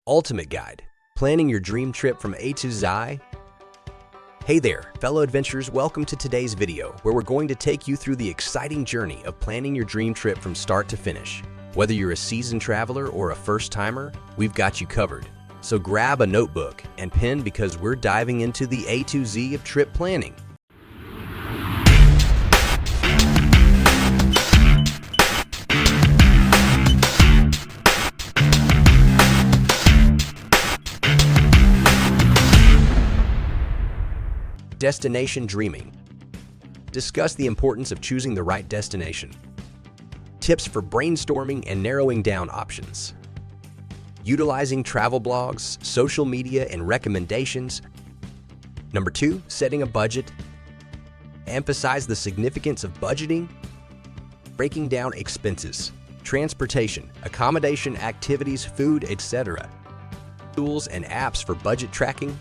Ultimate Guide, planning your dream trip from A to Z. Hey there, fellow adventurers, welcome to today's video where we're going to take you through the exciting journey of planning your dream trip from start to finish. Whether you're a seasoned traveler or a first-timer, we've got you covered. So grab a notebook and pen because we're diving into the A to Z of trip planning. Destination dreaming. Discuss the importance of choosing the right destination. Tips for brainstorming and narrowing down options. Utilizing travel blogs, social media, and recommendations. Number 2, setting a budget. Emphasize the significance of budgeting. Breaking down expenses, transportation, accommodation, activities, food, etc. Tools and apps for budget tracking.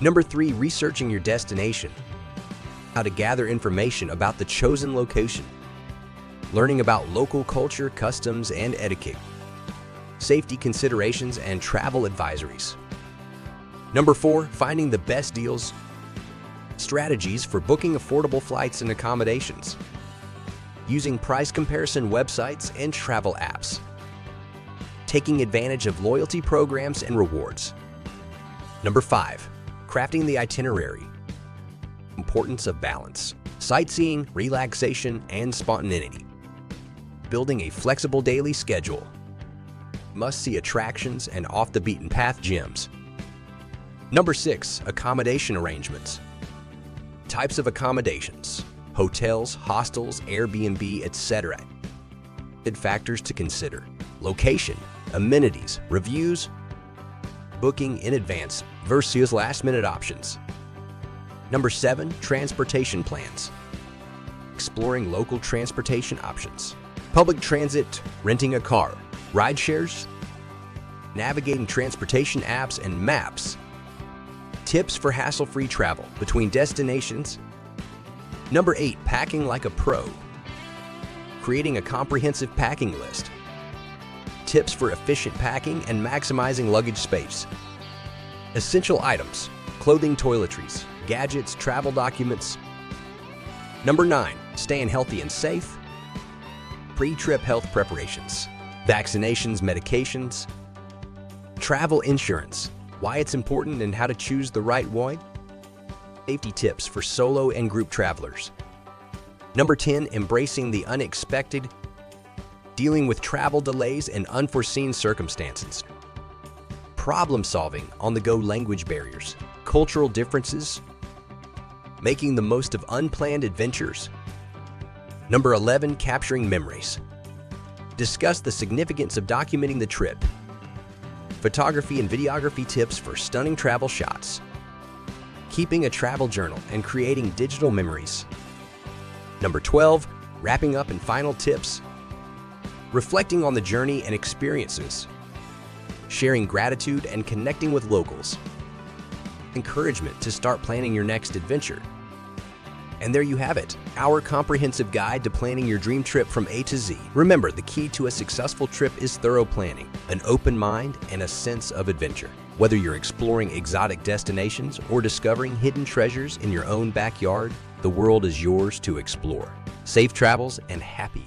Number 3, researching your destination. How to gather information about the chosen location. Learning about local culture, customs, and etiquette. Safety considerations and travel advisories. Number 4, finding the best deals. Strategies for booking affordable flights and accommodations. Using price comparison websites and travel apps. Taking advantage of loyalty programs and rewards. Number 5, crafting the itinerary. Importance of balance, sightseeing, relaxation, and spontaneity. Building a flexible daily schedule. Must-see attractions and off-the-beaten-path gems. Number 6, accommodation arrangements. Types of accommodations, hotels, hostels, Airbnb, etc. Factors to consider: location, amenities, reviews, booking in advance versus last-minute options. Number 7, transportation plans. Exploring local transportation options. Public transit, renting a car, ride shares, navigating transportation apps and maps. Tips for hassle-free travel between destinations. Number 8, packing like a pro. Creating a comprehensive packing list. Tips for efficient packing and maximizing luggage space. Essential items, clothing, toiletries, gadgets, travel documents. Number 9, staying healthy and safe. Pre-trip health preparations, vaccinations, medications. Travel insurance, why it's important and how to choose the right one. Safety tips for solo and group travelers. Number 10, embracing the unexpected. Dealing with travel delays and unforeseen circumstances. Problem-solving, on-the-go language barriers, cultural differences. Making the most of unplanned adventures. Number 11, capturing memories. Discuss the significance of documenting the trip. Photography and videography tips for stunning travel shots. Keeping a travel journal and creating digital memories. Number 12, wrapping up and final tips. Reflecting on the journey and experiences. Sharing gratitude and connecting with locals. Encouragement to start planning your next adventure. And there you have it, our comprehensive guide to planning your dream trip from A to Z. Remember, the key to a successful trip is thorough planning, an open mind, and a sense of adventure. Whether you're exploring exotic destinations or discovering hidden treasures in your own backyard, the world is yours to explore. Safe travels and happy